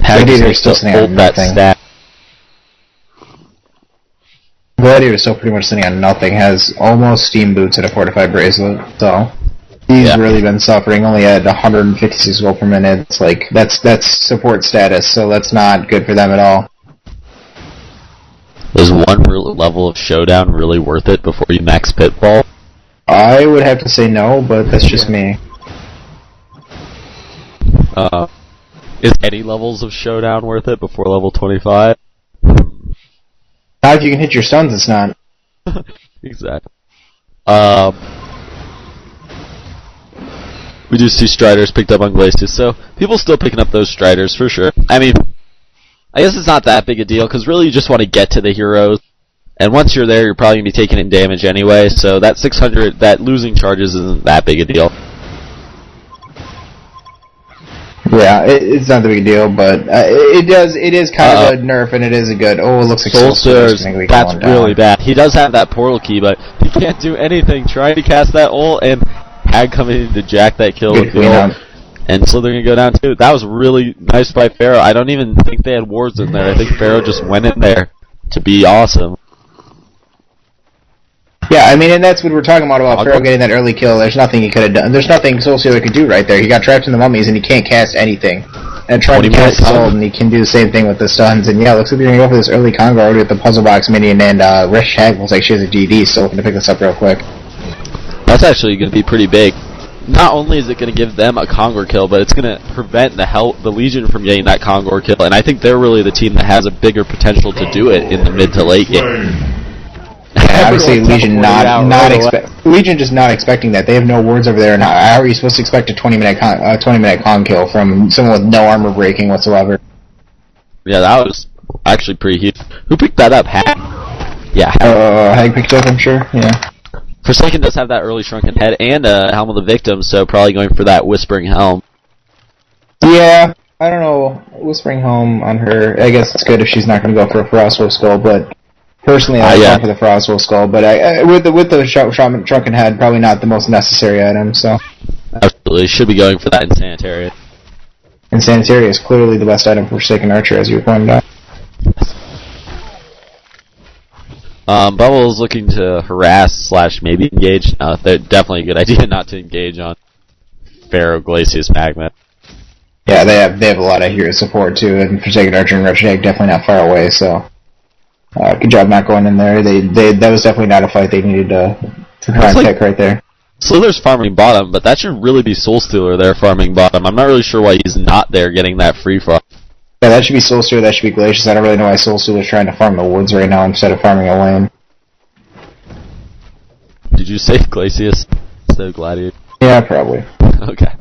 Hag just Gladiator needs still to sitting on hold that nothing. stat. Gladiator is still pretty much sitting on nothing. Has almost Steam Boots and a Fortified Bracelet, so he's really been suffering. Only at 156 gold per minute. It's like that's support status, so that's not good for them at all. Is one level of Showdown really worth it before you max Pitfall? I would have to say no, but that's just me. Is any levels of Showdown worth it before level 25? Not if you can hit your stuns, it's not. Exactly. We do see Striders picked up on Glacius, so people still picking up those Striders for sure. I mean, I guess it's not that big a deal, because really you just want to get to the heroes. And once you're there, you're probably going to be taking in damage anyway, so that 600, that losing charges isn't that big a deal. Yeah, it's not the big deal, but it is kind of a nerf, and it is a good. Oh, it looks like Soulstor's that's really bad. He does have that portal key, but he can't do anything. Trying to cast that ult, and Hag coming in to jack that kill with the ult. And Slither gonna go down too. That was really nice by Pharaoh. I don't even think they had wards in there. I think Pharaoh just went in there to be awesome. Yeah, I mean, and that's what we're talking about Pharaoh getting that early kill. There's nothing he could have done. There's nothing Soulstealer could do right there. He got trapped in the mummies, and he can't cast anything. And trying to cast his ult, and he can do the same thing with the stuns. And yeah, looks like they're going to go for this early Congo already with the Puzzle Box minion, and Resh Hag looks like she has a GD, so looking to pick this up real quick. That's actually going to be pretty big. Not only is it going to give them a Kongor kill, but it's going to prevent the Legion from getting that Kongor kill, and I think they're really the team that has a bigger potential to do it in the mid to late game. Yeah, obviously Legion Legion just not expecting that. They have no wards over there, and how are you supposed to expect a 20-minute con kill from someone with no armor breaking whatsoever? Yeah, that was actually pretty huge. Who picked that up? Hag? Yeah, Hag picked it up, I'm sure. Yeah. Forsaken does have that early Shrunken Head and a Helm of the Victim, so probably going for that Whispering Helm. Yeah, I don't know. Whispering Helm on her, I guess it's good if she's not going to go for a Frostwolf Skull, but personally I'd go for the Frostwolf Skull, but with the Shrunken Head, probably not the most necessary item, so. Absolutely, should be going for that Insanitarius. Insanitarius is clearly the best item for Forsaken Archer, as you pointed out. Bubble's looking to harass / maybe engage. They're definitely a good idea not to engage on Pharaoh, Glacius, Magma. Yeah, they have a lot of hero support too, and Forsaken Archer and Wretched Egg definitely not far away. So, good job not going in there. That was definitely not a fight they needed to try and pick right there. Slither's farming bottom, but that should really be Soulstealer there farming bottom. I'm not really sure why he's not there getting that free farm. Yeah, that should be Soulstealer, that should be Glacius. I don't really know why Soulstealer's trying to farm the woods right now instead of farming a lane. Did you say Glacius instead of Gladiator? Yeah, probably. Okay.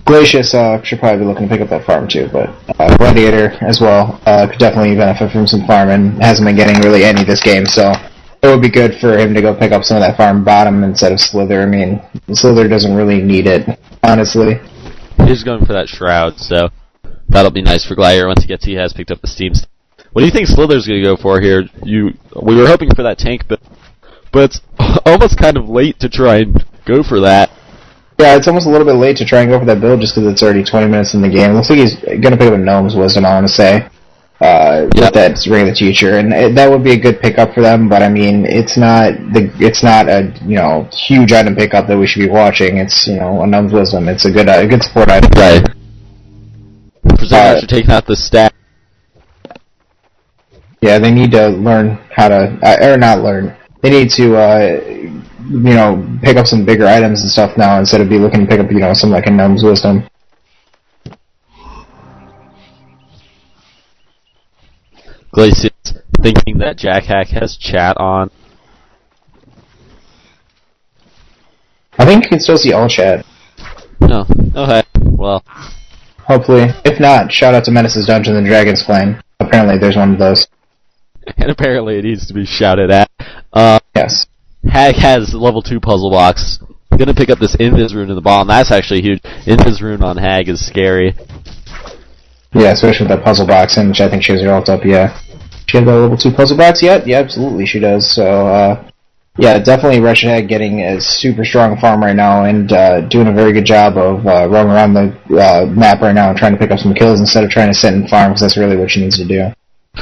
Glacius should probably be looking to pick up that farm too, but Gladiator as well could definitely benefit from some farm and hasn't been getting really any this game, so it would be good for him to go pick up some of that farm bottom instead of Slither. I mean, Slither doesn't really need it, honestly. He's going for that Shroud, so that'll be nice for Gladiator once he has picked up the Steam. What do you think Slither's going to go for here? We were hoping for that tank build, but it's almost kind of late to try and go for that. Yeah, it's almost a little bit late to try and go for that build just because it's already 20 minutes in the game. It looks like he's going to pick up a Gnome's Wisdom, I want to say, with that Ring of the Teacher, and that would be a good pickup for them. But I mean, it's not a huge item pickup that we should be watching. It's a Gnome's Wisdom. It's a good support item. Right. Presumably, you're taking out the stat. Yeah, they need to learn how to, or not learn. They need to, pick up some bigger items and stuff now instead of be looking to pick up, something like a Gnome's Wisdom. Glacius thinking that Jack Hack has chat on. I think you can still see all chat. No. Okay. Well. Hopefully. If not, shout out to Menace's Dungeons and Dragons playing. Apparently there's one of those. And apparently it needs to be shouted at. Yes. Hag has level 2 puzzle box. Gonna pick up this Invis rune in the bottom. That's actually huge. Invis rune on Hag is scary. Yeah, especially with that puzzle box, and which I think she has her ult up, yeah. She has that level 2 puzzle box yet? Yeah, absolutely she does. So, Yeah, definitely Wretched Hag getting a super strong farm right now and doing a very good job of roaming around the map right now and trying to pick up some kills instead of trying to sit and farm, because that's really what she needs to do.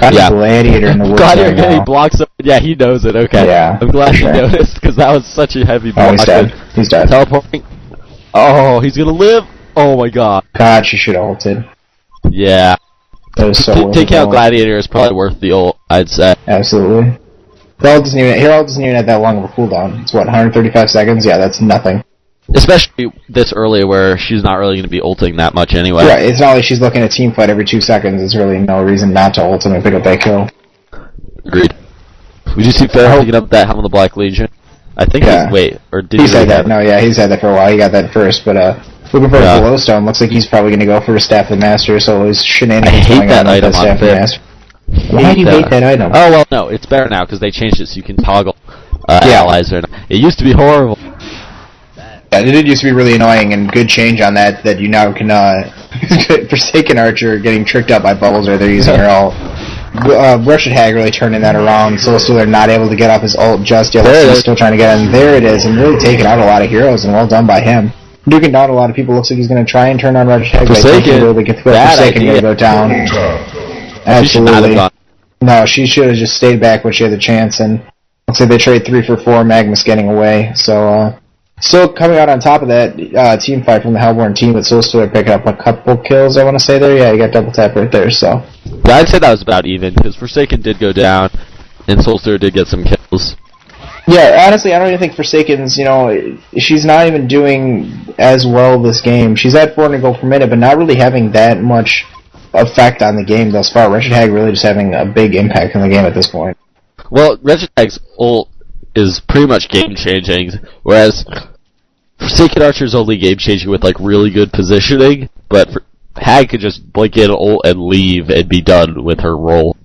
Yeah. Gladiator in the woods Gladiator right now. He blocks up. Yeah, he knows it. Okay. Yeah, I'm glad sure. he noticed, because that was such a heavy block. Oh, he's dead. He's dead. Teleporting. Oh, he's gonna live. Oh my god. God, she should have ulted. Yeah. That was so Taking out Gladiator is probably worth the ult, I'd say. Absolutely. Her ult doesn't even have that long of a cooldown. It's what, 135 seconds? Yeah, that's nothing. Especially this early, where she's not really going to be ulting that much anyway. Right, it's not like she's looking at team fight every 2 seconds. There's really no reason not to ult and pick up that kill. Agreed. Would you see Phil picking up that Helm of the Black Legion? I think he's had that. No, yeah, he's had that for a while. He got that first, but looking for a glowstone. Looks like he's probably going to go for a Staff of the Master, so his shenanigans going on with that Staff of the Master. Why do you hate that item? Oh, well, no, it's better now, because they changed it so you can toggle allies. It used to be horrible. Yeah, it did used to be really annoying, and good change on that you now can, Forsaken Archer getting tricked up by bubbles or they're using her ult. Wretched Hag really turning that around, so they're not able to get off his ult just yet. He's still trying to get in. There it is, and really taking out a lot of heroes, and well done by him. Duking down a lot of people. Looks like he's going to try and turn on Wretched Hag. Forsaken going to go down. Absolutely. No, she should have just stayed back when she had the chance, and looks like they trade 3 for 4, Magnus getting away. So, still coming out on top of that team fight from the Hellborn team, but still picking up a couple kills, I want to say there. Yeah, you got double tap right there, so. Yeah, I'd say that was about even, because Forsaken did go down, and Soulstar did get some kills. Yeah, honestly, I don't even think Forsaken's, she's not even doing as well this game. She's at 400 gold per minute, but not really having that much effect on the game thus far. Wretched Hag really just having a big impact on the game at this point. Well, Wretched Hag's ult is pretty much game-changing, whereas Forsaken Archer's only game-changing with, really good positioning, but Hag could just blink in ult and leave and be done with her role.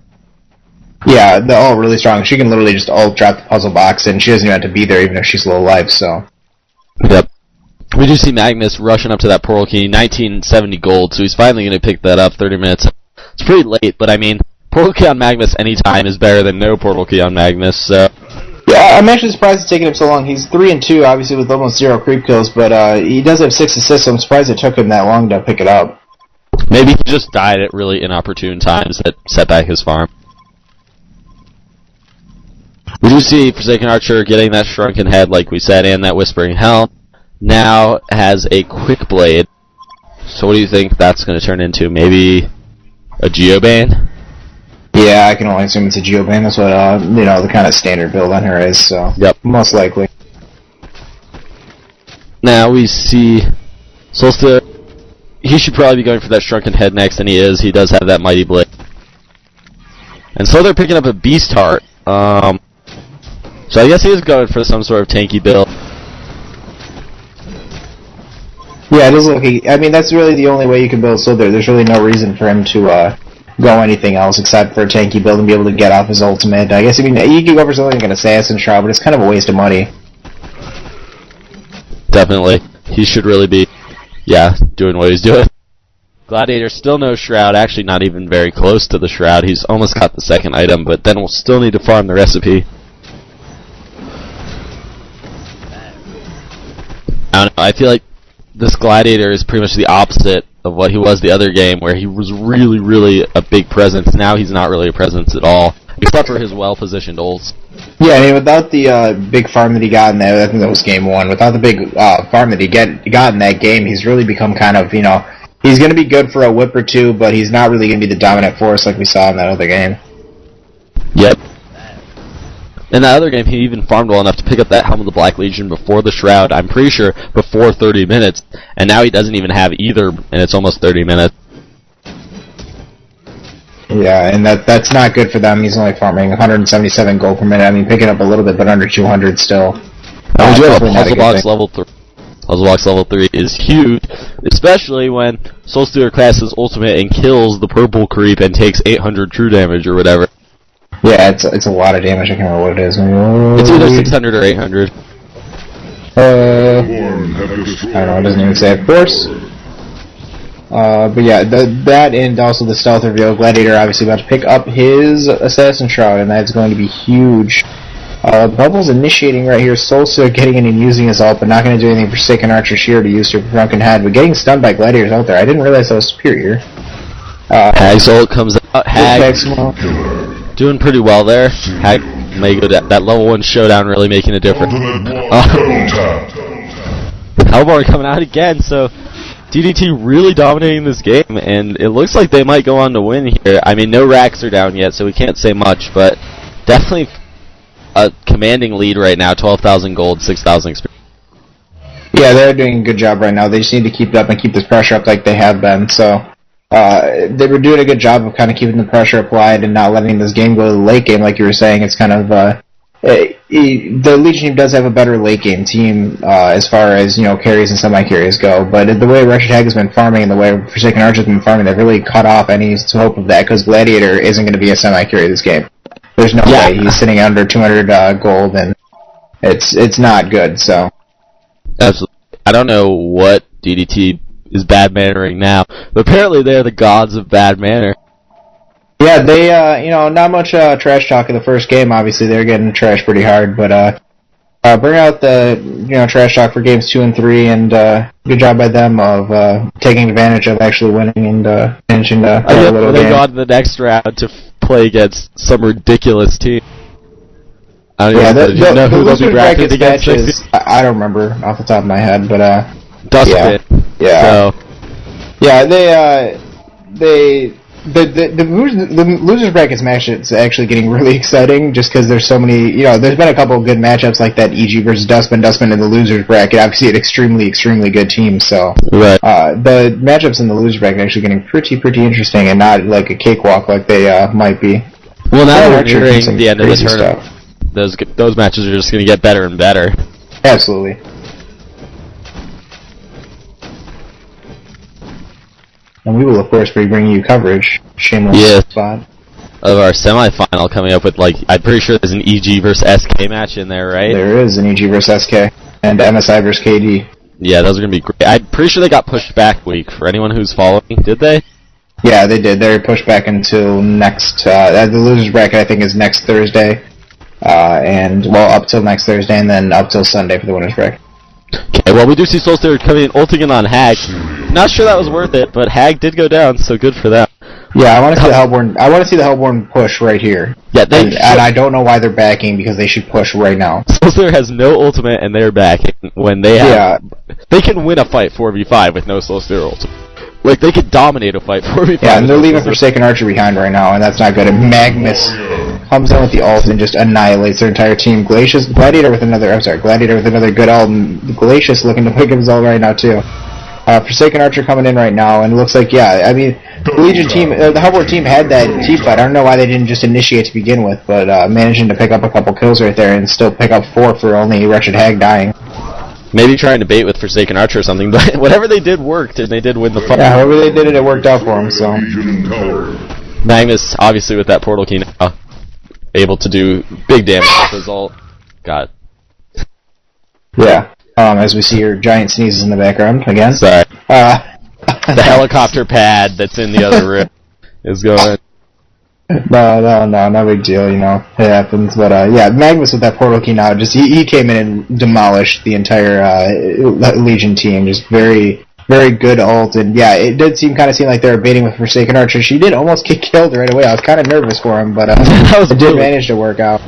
Yeah, the ult really strong. She can literally just ult drop the puzzle box, and she doesn't even have to be there even if she's low life, so. Yep. We do see Magnus rushing up to that Portal Key, 1970 gold, so he's finally going to pick that up, 30 minutes. It's pretty late, but Portal Key on Magnus anytime is better than no Portal Key on Magnus, so. Yeah, I'm actually surprised it's taking him so long. He's 3-2, obviously, with almost 0 creep kills, but he does have 6 assists, so I'm surprised it took him that long to pick it up. Maybe he just died at really inopportune times that set back his farm. We do see Forsaken Archer getting that Shrunken Head, like we said, and that Whispering Helm. Now has a Quick Blade. So what do you think that's going to turn into? Maybe a Geobane? Yeah, I can only assume it's a Geobane. That's what, the kind of standard build on her is, so. Yep. Most likely. Now we see Solstice. He should probably be going for that Shrunken Head next, and he is. He does have that Mighty Blade. And so they're picking up a Beast Heart. So I guess he is going for some sort of tanky build. Yeah, it is looking. That's really the only way you can build Slither. There's really no reason for him to go anything else except for a tanky build and be able to get off his ultimate. I guess you could go for something like an Assassin Shroud, but it's kind of a waste of money. Definitely, he should really be, doing what he's doing. Gladiator still no Shroud. Actually, not even very close to the Shroud. He's almost got the second item, but then we'll still need to farm the recipe. I don't know. I feel like this Gladiator is pretty much the opposite of what he was the other game, where he was really, really a big presence. Now he's not really a presence at all, except for his well-positioned ults. Yeah, without the big farm that he got in that, I think that was game 1. Without the big farm that he got in that game, he's really become kind of, he's going to be good for a whip or two, but he's not really going to be the dominant force like we saw in that other game. Yep. In that other game, he even farmed well enough to pick up that Helm of the Black Legion before the Shroud, I'm pretty sure before 30 minutes, and now he doesn't even have either, and it's almost 30 minutes. Yeah, and that's not good for them. He's only farming 177 gold per minute. Picking up a little bit, but under 200 still. We do have a Puzzle Box level 3. Puzzle Box level 3 is huge, especially when Soulstealer classes ultimate and kills the purple creep and takes 800 true damage or whatever. Yeah, it's a lot of damage. I can't remember what it is. It's either 600 or 800. I don't know. It doesn't even say, of course. But yeah, that and also the stealth reveal. Gladiator obviously about to pick up his Assassin Shroud, and that's going to be huge. Bubble's initiating right here. Solstice getting in and using his ult, but not going to do anything for Forsaken Archer Sheer to use her Drunken Head. But getting stunned by Gladiators out there. I didn't realize that was superior. Hag's ult comes out. Hag doing pretty well there. Hag may go that level 1 showdown really making a difference. Hellborn coming out again, so DDT really dominating this game, and it looks like they might go on to win here. I mean, no racks are down yet, so we can't say much, but definitely a commanding lead right now, 12,000 gold, 6,000 experience. Yeah, they're doing a good job right now. They just need to keep it up and keep this pressure up like they have been, so they were doing a good job of kind of keeping the pressure applied and not letting this game go to the late game, like you were saying. It's kind of the Legion team does have a better late game team as far as carries and semi-carries go, but the way Wretched Hag has been farming and the way Forsaken Archer has been farming, they've really cut off any hope of that, because Gladiator isn't going to be a semi-carry this game. There's no way. He's sitting under 200 gold, and it's not good. So absolutely, I don't know what DDT is bad mannering now, but apparently they're the gods of bad manner. Yeah, they, not much trash talk in the first game. Obviously, they're getting trashed pretty hard, but bring out the trash talk for games 2 and 3, and good job by them of taking advantage of actually winning and finishing a little game. They got in the next round to play against some ridiculous team. I don't know who they'll be bracket against. I don't remember off the top of my head, but Dustpit. Yeah. So. Yeah, the losers brackets match is actually getting really exciting just because there's so many, there's been a couple of good matchups like that EG versus Dustpin in the losers bracket, obviously an extremely good team, so right. The matchups in the losers bracket are actually getting pretty interesting and not like a cakewalk like they might be. Well, now we're nearing the end of the tournament. Those matches are just going to get better and better. Absolutely. And we will, of course, be bringing you coverage. Shameless spot. Of our semifinal coming up with, I'm pretty sure there's an EG versus SK match in there, right? There is an EG versus SK. And MSI versus KD. Yeah, those are going to be great. I'm pretty sure they got pushed back week for anyone who's following. Did they? Yeah, they did. They're pushed back until next, the losers bracket, I think, is next Thursday. Up till next Thursday, and then up till Sunday for the winners bracket. Okay, well, we do see Solstice coming in, ulting in on Hag. Not sure that was worth it, but Hag did go down, so good for them. Yeah, I want to see the Hellborn. I want to see the Hellborn push right here. Yeah, and I don't know why they're backing, because they should push right now. Solstice has no ultimate, and they're backing when they have. Yeah. They can win a fight 4v5 with no Solstice ultimate. They could dominate a fight 4v5. Yeah, and they're leaving Forsaken Archer behind right now, and that's not good. And Magnus comes in with the ult and just annihilates their entire team. Gladiator with another good ult, and Glacius looking to pick up his ult right now too. Forsaken Archer coming in right now, and it looks like, the Legion team, the Hellborn team had that team fight. I don't know why they didn't just initiate to begin with, but managing to pick up a couple kills right there and still pick up 4 for only Wretched Hag dying. Maybe trying to bait with Forsaken Archer or something, but whatever they did worked, and they did win the fight. Yeah, however they did it, it worked out for them, so. Magnus, obviously with that portal key now, able to do big damage with his ult. God. Yeah. As we see your giant sneezes in the background again. Sorry. The helicopter pad that's in the other room is going. No big deal, it happens. But Magnus with that portal key now, he came in and demolished the entire Legion team. Just very, very good ult, and it did seem like they were baiting with Forsaken Archer. She did almost get killed right away. I was kind of nervous for him, but it did manage to work out.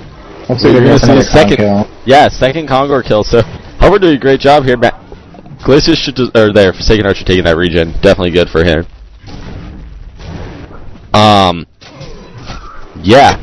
Hopefully they're going to see a second kill. Yeah, second Kongor kill. So Hover doing a great job here. Glacius should Forsaken Archer taking that regen. Definitely good for him. Yeah,